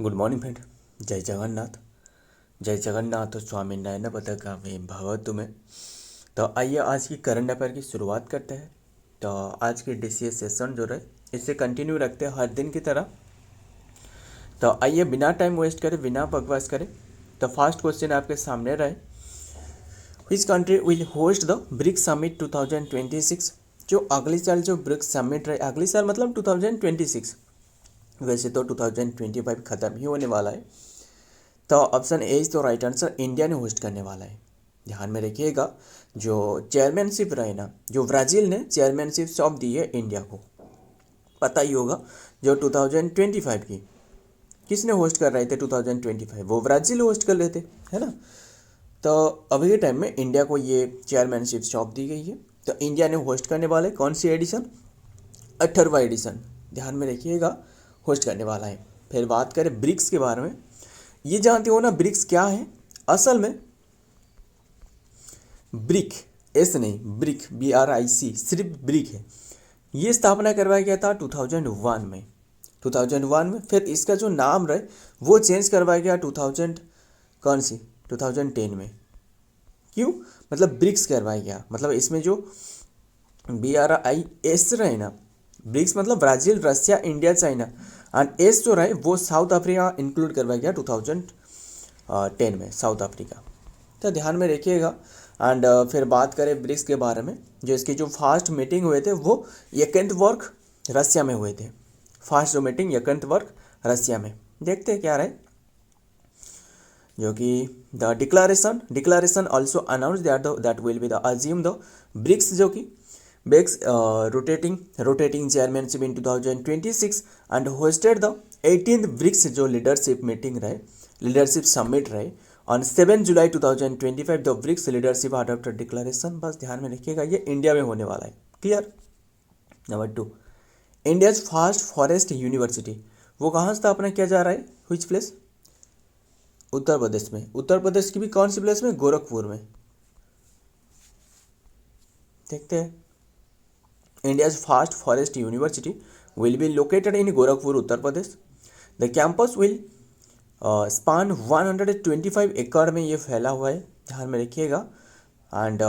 Good morning friend. जय जगन्नाथ स्वामी नयन पथगामी भवतु में। तो आइए आज की करंट अफेयर की शुरुआत करते हैं। तो आज की डीसीएस सेशन जो रहे इससे कंटिन्यू रखते हैं हर दिन की तरह। तो आइए बिना टाइम वेस्ट करें, बिना बकवास करें, तो फर्स्ट क्वेश्चन आपके सामने रहे, which country will host the BRICS summit 2026। जो अगली साल जो ब्रिक्स समिट रहे, अगली साल मतलब 2026, वैसे तो 2025 ख़त्म ही होने वाला है। तो ऑप्शन ए इज तो राइट आंसर, इंडिया ने होस्ट करने वाला है। ध्यान में रखिएगा, जो चेयरमैनशिप रहे ना, जो ब्राज़ील ने चेयरमैनशिप सौंप दी है इंडिया को, पता ही होगा। जो 2025 की किसने होस्ट कर रहे थे 2025, वो ब्राज़ील होस्ट कर रहे थे, है ना। तो अभी के टाइम में इंडिया को ये चेयरमैनशिप सौंप दी गई है। तो इंडिया ने होस्ट करने वाले कौन सी एडिशन, 18वां एडिशन, ध्यान में रखिएगा, होस्ट करने वाला है। फिर बात करें ब्रिक्स के बारे में, ये जानते हो ना ब्रिक्स क्या है। असल में ब्रिक, एस नहीं, ब्रिक, BRIC, सिर्फ ब्रिक है। ये स्थापना करवाया गया था 2001 में, 2001 में। फिर इसका जो नाम रहे वो चेंज करवाया गया 2010 में। क्यों, मतलब ब्रिक्स करवाया गया, मतलब इसमें जो BRIS रहे ना, ब्रिक्स मतलब Brazil, Russia, India, China, and S जो रहे वो साउथ अफ्रीका इंक्लूड करवाया गया 2010 में, साउथ अफ्रीका। तो ध्यान में रखिएगा। एंड फिर बात करें ब्रिक्स के बारे में, जो इसकी जो फर्स्ट मीटिंग हुए थे वो यकेंतबर्ग रसिया में हुए थे। फर्स्ट जो मीटिंग यकेंतबर्ग रसिया में, देखते हैं क्या रहे। जो कि the declaration also announce that will be the assume the BRICS, जो कि BRICS rotating chairmanship in 2026 and hosted the 18th BRICS जो लीडरशिप मीटिंग रहे, लीडरशिप समिट रहे on 7 July 2025। The BRICS leadership adopted declaration, बस ध्यान में रखिएगा ये इंडिया में होने वाला है। Clear. Number 2, India's first forest university, वो कहाँ स्थापना किया जा रहा है, व्हिच प्लेस, उत्तर प्रदेश में। उत्तर प्रदेश की भी कौन सी प्लेस में, गोरखपुर में। देखते हैं, India's first forest university will be located in Gorakhpur, Uttar Pradesh. The campus will span 125 एकड़ में ये फैला हुआ है, ध्यान में रखिएगा। एंड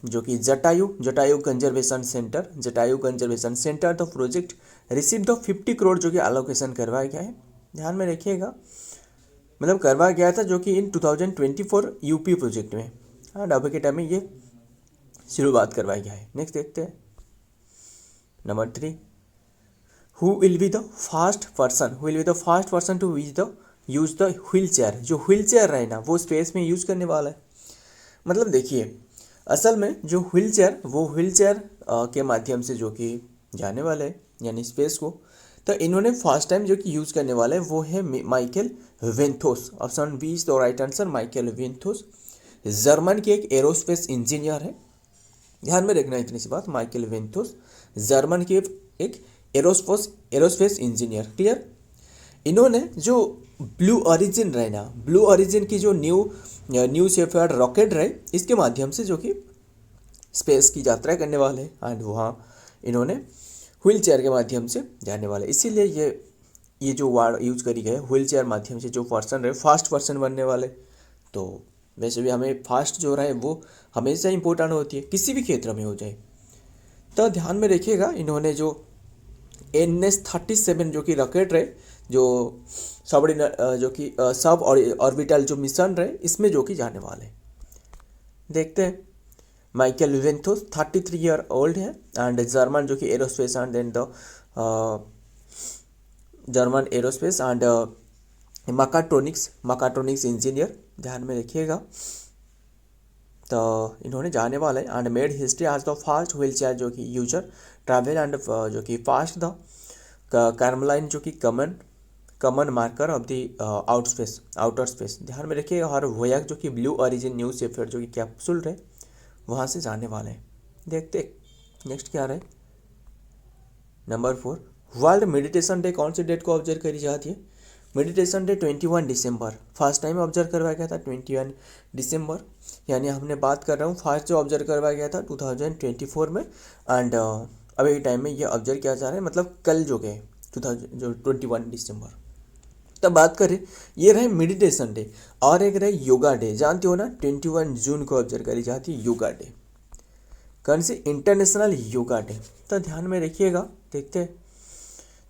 जो कि Jatayu conservation centre the project receive the 50 crore जो कि एलोकेशन करवाया गया है, ध्यान में रखिएगा, मतलब करवाया गया था जो कि इन 2024 यूपी प्रोजेक्ट में। एंड अभी के टाइम में ये शुरुआत करवाया गया है। नेक्स्ट देखते हैं, number 3, who will be the first person to use the wheelchair. जो व्हील चेयर रहे ना वो स्पेस में यूज करने वाला है। मतलब देखिए, असल में जो व्हील चेयर के माध्यम से जो कि जाने वाला है यानी स्पेस को, तो इन्होंने फर्स्ट टाइम जो कि यूज़ करने वाला है वो है Michael Benthaus. Option B is the right answer, Michael Benthaus German के एक एरोस्पेस इंजीनियर है। ध्यान में रखना इतनी सी बात, माइकल वेंथोस जर्मन के एक एरोस्पेस इंजीनियर। क्लियर। इन्होंने जो ब्लू ओरिजिन रहे ना, ब्लू ओरिजिन की जो न्यू शेफर्ड रॉकेट रहे, इसके माध्यम से जो कि स्पेस की यात्रा करने वाले हैं। एंड वहाँ इन्होंने व्हील चेयर के माध्यम से जाने वाले, इसीलिए ये जो वर्ड यूज करी गए, व्हील चेयर माध्यम से जो पर्सन रहे फर्स्ट पर्सन बनने वाले। तो वैसे भी हमें फास्ट जो रहे वो हमेशा इंपॉर्टेंट होती है, किसी भी क्षेत्र में हो जाए। तो ध्यान में रखिएगा, इन्होंने जो NS-37 जो कि रॉकेट रहे, जो सब ऑर्बिटल जो मिशन रहे, इसमें जो कि जाने वाले। देखते हैं, माइकल वेंथोस 33 ईयर ओल्ड है एंड जर्मन जो कि aerospace and then the German aerospace and mechatronics engineer, ध्यान में रखिएगा। तो इन्होंने जाने वाले एंड मेड हिस्ट्री आज द फास्ट व्हील चेयर जो कि यूजर ट्रैवल एंड जो कि फास्ट द कार्मलाइन जो कि common marker of the outer space, ध्यान में रखिएगा। और वोयाक जो कि ब्लू ओरिजिन न्यू शेफर्ड जो कि कैप्सूल रहे वहाँ से जाने वाले हैं। देखते नेक्स्ट क्या रहे, नंबर 4, वर्ल्ड मेडिटेशन डे कौन सी डेट को ऑब्जर्व करी जाती है। मेडिटेशन डे 21 दिसंबर, फर्स्ट टाइम ऑब्जर्व करवाया गया था 21 दिसंबर, यानी हमने बात कर रहा हूँ फर्स्ट जो ऑब्जर्व करवाया गया था 2024 में। एंड अभी टाइम में ये ऑब्जर्व किया जा रहा है, मतलब कल जो गए 21 दिसंबर। तब बात करें, ये रहे मेडिटेशन डे और एक रहे योगा डे। जानते हो ना 21 जून को ऑब्जर्व करी जाती है योगा डे। कौन सी? International yoga day. तो ध्यान में रखिएगा। देखते हैं,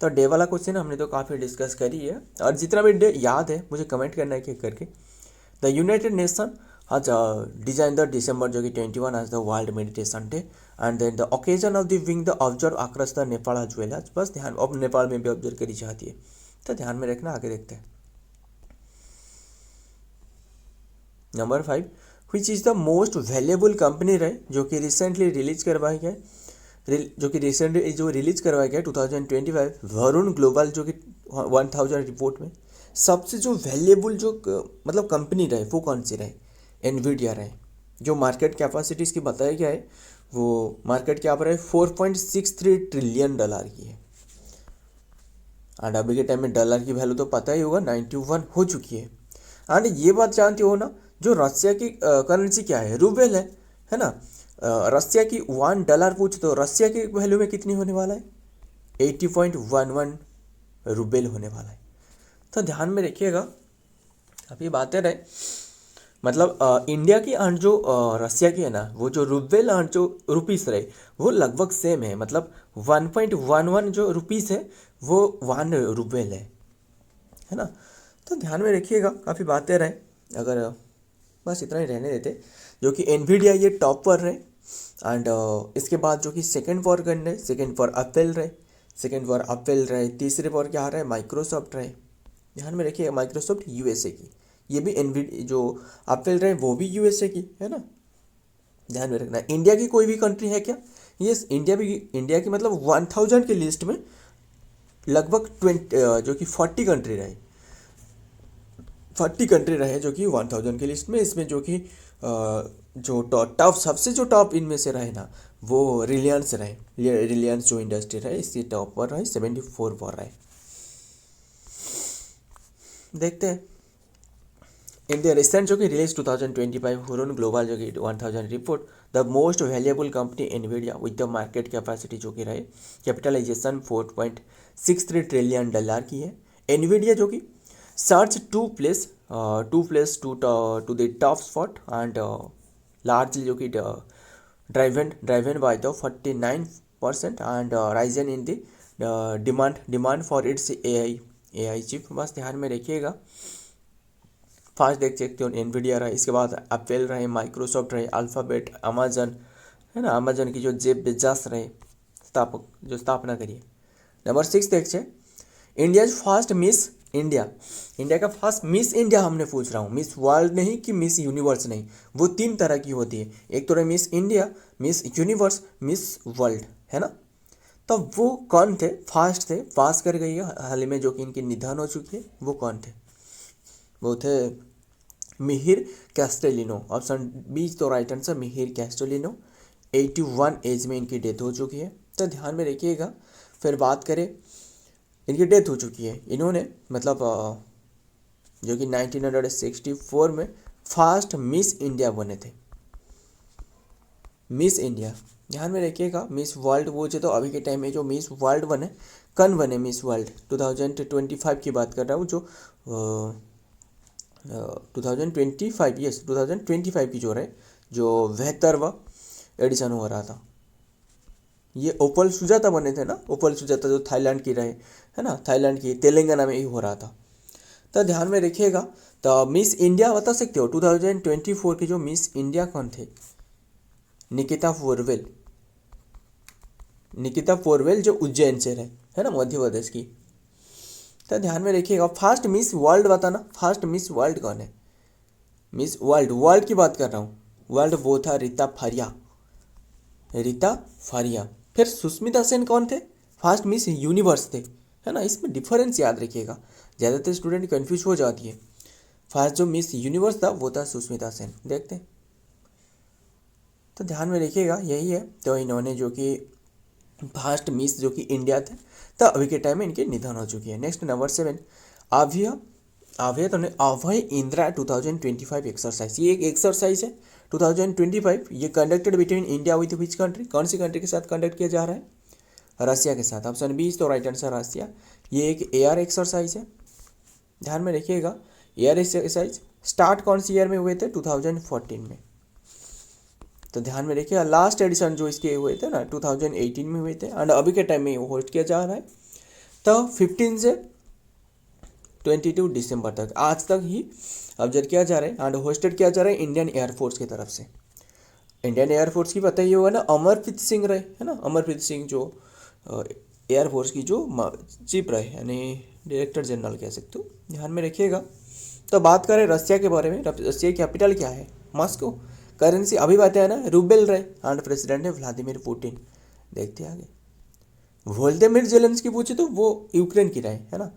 तो डे वाला क्वेश्चन हमने तो काफ़ी डिस्कस करी है, और जितना भी डे याद है मुझे कमेंट करना है एक करके। The United nation has designed the December जो कि 21 as the World Meditation Day, and then the occasion of the being the observe across the Nepal as well as, बस ध्यान, अब नेपाल में भी ऑब्जर्व करी जाती है, तो ध्यान में रखना। आगे देखते हैं। Number 5, which is the most valuable company रहे जो कि रिसेंटली रिलीज करवाई गया, जो कि रिसेंटली जो रिलीज करवाया गया 2025 वरुण ग्लोबल जो कि 1000 रिपोर्ट में सबसे जो वैल्यूएबल जो मतलब कंपनी रहे वो कौन सी रहे? एनवीडिया रहे। जो मार्केट कैपेसिटी इसकी बताया गया है वो मार्केट क्या पर है 4.63 ट्रिलियन डॉलर की है, एंड अभी के टाइम में डॉलर की वैल्यू तो पता ही होगा 91 हो चुकी है। एंड ये बात जानते हो ना, जो रशिया की करेंसी क्या है? रूबेल है ना। रशिया की $1 पूछ तो रशिया की वैल्यू में कितनी होने वाला है? 80.11 रूबेल होने वाला है। तो ध्यान में रखिएगा। अब ये बातें रहे, मतलब इंडिया की एंड जो रशिया की है ना, वो जो रूबेल एंड जो रुपीस रहे वो लगभग सेम है, मतलब 1.11 जो रुपीस है वो 1 रूबेल है ना। तो ध्यान में रखिएगा, काफ़ी बातें रहे। अगर बस इतना ही रहने देते, जो कि एनवीडिया ये टॉप पर रहे, एंड इसके बाद जो कि सेकंड पर गन रहे, सेकंड पर एप्पल रहे, तीसरे पर क्या रहे? माइक्रोसॉफ्ट रहे। ध्यान में रखिए, माइक्रोसॉफ्ट यूएसए की, ये भी एनवीडिया जो एप्पल रहे वो भी यूएसए की है ना। ध्यान में रखना। इंडिया की कोई भी कंट्री है क्या? यस, इंडिया की मतलब 1000 की लिस्ट में लगभग 20 जो कि 40 कंट्री रहे, 40 कंट्री रहे जो कि 1000 की लिस्ट में। इसमें जो कि जो टॉप सबसे जो टॉप इनमें से रहे ना वो रिलायंस रहे। रिलायंस जो इंडस्ट्री रहे इसकी टॉप पर रहे, 74 पर रहे। देखते हैं। इन द रिसेंट जो कि रिलीज 2025 हुरून ग्लोबल जो कि 1000 report, the most valuable company Nvidia with the market capacity जो कि रहे कैपिटलाइजेशन 4.63 ट्रिलियन डॉलर की है। एनवीडिया जो कि search to place to the top spot, and largely जो कि driven by the 49% and rising in the demand for its AI chip. बस ध्यान में रखिएगा। फास्ट देख सकते हो, एनवीडिया रहे, इसके बाद एप्पल रहे, माइक्रोसॉफ्ट रहे, अल्फ़ाबेट, अमेजन है ना। अमेजन की जो जेफ बेजोस रहे, स्थापना करिए। नंबर 6 देखते, इंडिया फर्स्ट मिस इंडिया का फर्स्ट मिस इंडिया हमने पूछ रहा हूँ, मिस वर्ल्ड नहीं कि मिस यूनिवर्स नहीं। वो 3 तरह की होती है, एक तो रहे miss India, miss universe, miss world है ना। तो वो कौन थे? फास्ट थे, पास कर गई है हाल ही में, जो कि इनकी निधन हो चुकी है। वो कौन थे? वो थे मिहिर कैस्टेलिनो। ऑप्शन बी तो right answer, Mihir Castellino. 81 age में इनकी डेथ हो चुकी है। तो ध्यान में रखिएगा। फिर बात करें, इनकी डेथ हो चुकी है। इन्होंने मतलब जो कि 1964 में फर्स्ट मिस इंडिया बने थे। मिस इंडिया ध्यान में रखिएगा। मिस वर्ल्ड पूछे तो अभी के टाइम में जो मिस वर्ल्ड बने, कौन बने मिस वर्ल्ड? 2025 की बात कर रहा हूँ, जो 2025 यस 2025 की जो रहे, जो 72वां एडिशन हो रहा था, ये ओपल सुजाता बने थे ना। ओपल सुजाता जो थाईलैंड की रहे है ना, थाईलैंड की तेलंगाना में ही हो रहा था। तो ध्यान में रखिएगा। तो मिस इंडिया बता सकते हो 2024 की जो मिस इंडिया कौन थे? निकिता पोरवेल जो उज्जैन से रहे है ना, मध्य प्रदेश की। तो ध्यान में रखिएगा। फास्ट मिस वर्ल्ड बताना, फास्ट मिस वर्ल्ड कौन है? मिस वर्ल्ड की बात कर रहा हूँ। वर्ल्ड वो था रीता फारिया। फिर सुष्मिता सेन कौन थे? फास्ट मिस यूनिवर्स थे है ना। इसमें डिफरेंस याद रखिएगा, ज़्यादातर स्टूडेंट कंफ्यूज हो जाती है। फास्ट जो मिस यूनिवर्स था वो था सुष्मिता सेन। देखते हैं। तो ध्यान में रखिएगा, यही है। तो इन्होंने जो कि फास्ट मिस जो कि इंडिया थे, तो अभी के टाइम में इनकी निधन हो चुकी है। नेक्स्ट नंबर 7, अभय इंदिरा 2025 एक्सरसाइज। ये एक एक्सरसाइज है 2025, ये conducted between India with which country? कौन सी कंट्री के साथ कंडक्ट किया जा रहा है? रसिया के साथ। ऑप्शन बी तो राइट आंसर रसिया। ये एक एयर एक्सरसाइज है। ध्यान में रखिएगा। एयर एक्सरसाइज स्टार्ट कौन सी ईयर में हुए थे? 2014 में। तो ध्यान में रखिएगा लास्ट एडिशन जो इसके हुए थे ना 2018 में हुए थे, एंड अभी के टाइम में वो होस्ट किया जा रहा है। तो 15 से 22 दिसंबर तक, आज तक ही ऑब्जर्व किया जा रहा है एंड होस्टेड किया जा रहा है इंडियन एयरफोर्स की तरफ से। इंडियन एयरफोर्स की पता ही होगा ना, अमरप्रीत सिंह रहे, है ना, अमरप्रीत सिंह जो एयरफोर्स की जो चीफ रहे, यानी डायरेक्टर जनरल कह सकते हो। ध्यान में रखिएगा। तो बात करें रसिया के बारे में, रसिया की कैपिटल क्या है? मॉस्को। करेंसी अभी बताया ना, रूबेल रहे, एंड प्रेसिडेंट है व्लादिमीर पुतिन। देखते आगे। वोल्दिमीर जेलेंस्की पूछे तो वो यूक्रेन की रहे, है ना।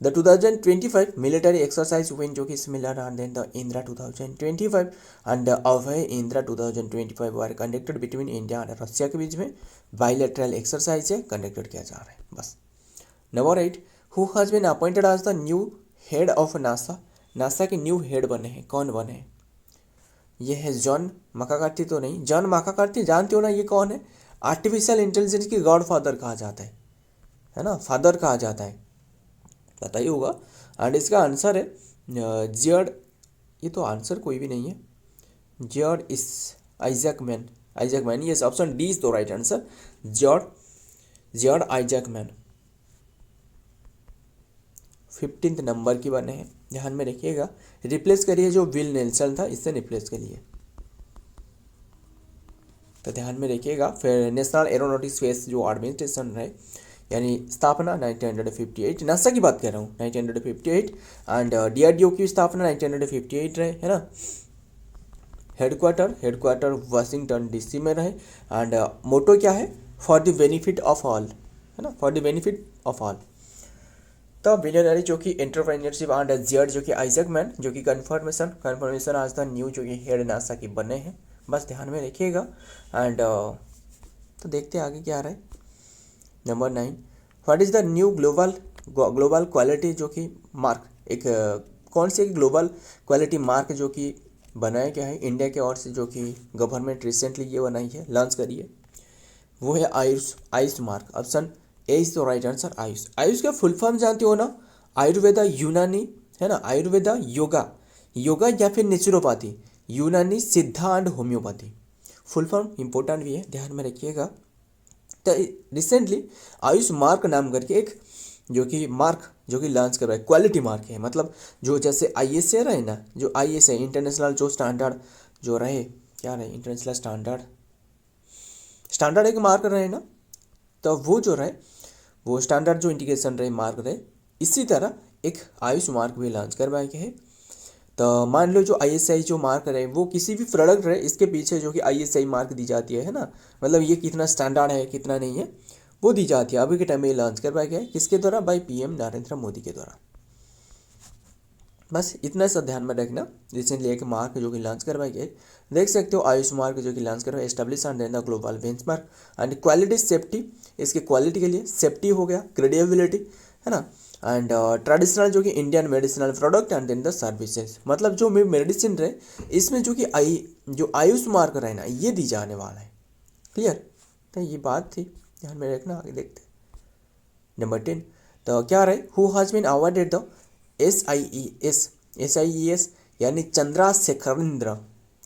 द 2025 मिलिटरी एक्सरसाइज विन जो कि similar and then the Indra 2025 and Abhay Indra 2025 were conducted between India and Russia के बीच में बाइलेटरल एक्सरसाइज है कंडक्टेड किया जा रहा है बस। Number 8, who has been appointed as the new head of NASA? NASA के न्यू हेड बने हैं, कौन बने हैं? ये है जॉन मकाकार्ती तो नहीं, जॉन मकाकार्ती जानते हो ना ये कौन है? आर्टिफिशियल इंटेलिजेंस के गॉड फादर कहा जाता है ना, फादर कहा जाता है, पता ही होगा। एंड इसका आंसर है जियर्ड, ये तो आंसर कोई भी नहीं है, Jared is Isaacman, Isaacman, yes option D is the right answer, Jared Isaacman 15th number की बने हैं। ध्यान में रखिएगा। रिप्लेस करिए जो विल नेल्सन था, इससे रिप्लेस करिए। तो ध्यान में रखिएगा। फिर नेशनल एरोनॉटिक्स स्पेस जो एडमिनिस्ट्रेशन रहे, यानी स्थापना 1958, नासा की बात कर रहा हूँ 1958, एंड डीआरडीओ की स्थापना 1958 रहे, है ना। हेडक्वार्टर वाशिंगटन डीसी में रहे, एंड मोटो क्या है? For the benefit of all, है ना, for the benefit of all. तो बिलियनरी जो कि एंटरप्रेन्योरशिप एंड जियर्ड जो कि आइजैक मैन जो कि कन्फर्मेशन आज द न्यू जो कि हेड नासा की बने हैं, बस ध्यान में रखिएगा। एंड तो देखते हैं आगे क्या आ रहा है। Number 9, what is the new global quality जो कि मार्क, एक कौन सी ग्लोबल क्वालिटी मार्क जो कि बनाया गया है इंडिया के ओर से, जो कि गवर्नमेंट रिसेंटली ये बनाई है, लॉन्च करी है, वो है Ayush mark. Option A is the right answer, Ayush. Ayush का फुल फॉर्म जानते हो ना? आयुर्वेदा, यूनानी, है ना, आयुर्वेदा, योगा या फिर नेचुरोपैथी, यूनानी, सिद्धा and homeopathy. Full form important भी है, ध्यान में रखिएगा। तो रिसेंटली आयुष मार्क नाम करके एक जो कि मार्क जो कि लॉन्च कर रहा है, क्वालिटी मार्क है, मतलब जो जैसे ISA रहे ना, जो ISA इंटरनेशनल जो स्टैंडर्ड जो रहे, क्या रहे, इंटरनेशनल स्टैंडर्ड एक मार्क रहे ना, तो वो जो रहे वो स्टैंडर्ड जो इंडिकेशन रहे मार्क रहे, इसी तरह एक आयुष मार्क भी लॉन्च करवाए गए हैं। तो मान लो जो ISI जो मार्क रहे वो किसी भी प्रोडक्ट रहे, इसके पीछे जो कि ISI मार्क दी जाती है ना, मतलब ये कितना स्टैंडर्ड है कितना नहीं है वो दी जाती है। अभी के टाइम में लॉन्च करवाया गया है, किसके द्वारा? बाय PM नरेंद्र मोदी के द्वारा। बस इतना सा ध्यान में रखना। रिसेंटली एक मार्क जो कि लॉन्च करवाया गया है, देख सकते हो, आयुष मार्क जो कि लॉन्च करवाया, establish and then the global benchmark and quality safety, इसके क्वालिटी के लिए सेफ्टी हो गया, क्रेडिबिलिटी, है ना, एंड ट्रेडिशनल जो कि Indian medicinal product and then the services, मतलब जो मेडिसिन रहे इसमें जो कि जो आयुष मार्क रहे ना ये दी जाने वाला है। क्लियर? तो ये बात थी, ध्यान में रखना। आगे देखते हैं नंबर 10, तो क्या रहे? Who has been awarded the SIES यानी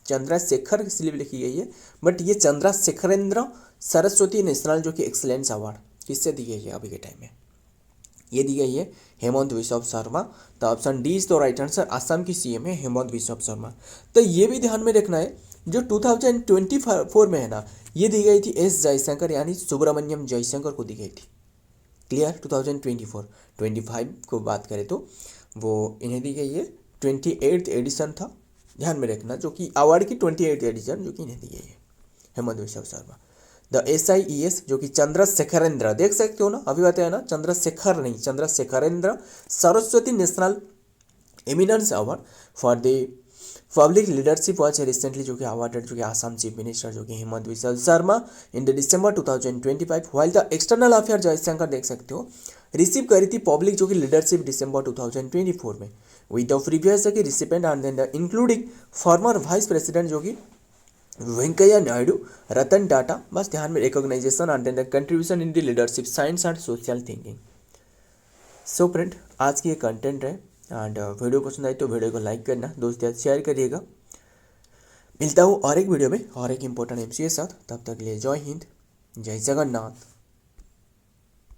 चंद्रशेखर इसलिए लिखी गई है, बट ये चंद्रशेखरेंद्र सरस्वती नेशनल जो कि एक्सलेंस अवार्ड किससे दी गई है अभी के टाइम में? ये दी गई है हेमंत बिश्व शर्मा। तो option D is the right answer, Assam की CM है हेमंत बिश्व शर्मा। तो ये भी ध्यान में रखना है, जो 2024 में है ना, ये दी गई थी S जयशंकर यानी सुब्रमण्यम जयशंकर को दी गई थी। क्लियर? 2024-25 को बात करें तो वो इन्हें दी गई है, 28th एडिशन था, ध्यान में रखना, जो कि अवार्ड की 28th एडिशन जो कि इन्हें दी गई है, हेमंत बिश्व शर्मा। द SIES जो कि चंद्रशेखरेंद्र, देख सकते हो ना, अभी बताया ना, चंद्रशेखर नहीं, Chandrashekharendra Saraswati national eminence award for the public leadership was recently जो कि अवार्डेड जो कि आसाम चीफ मिनिस्टर जो कि Hemant Biswa Sharma in the December 2025, while the external affair Jaishankar देख सकते हो रिसीव करी थी पब्लिक जो कि लीडरशिप December 2024 में, विद द प्रीवियस की recipient and then the including former vice president जो कि वेंकैया नायडू, रतन टाटा। बस ध्यान में recognization and then the contribution in the leadership science and social thinking. So friend, आज की ये कंटेंट है, एंड वीडियो पसंद आई तो वीडियो को लाइक करना, दोस्त के साथ शेयर करिएगा। मिलता हूँ और एक वीडियो में और एक इम्पोर्टेंट एमसीए के साथ, तब तक के लिए जय हिंद, जय जगन्नाथ।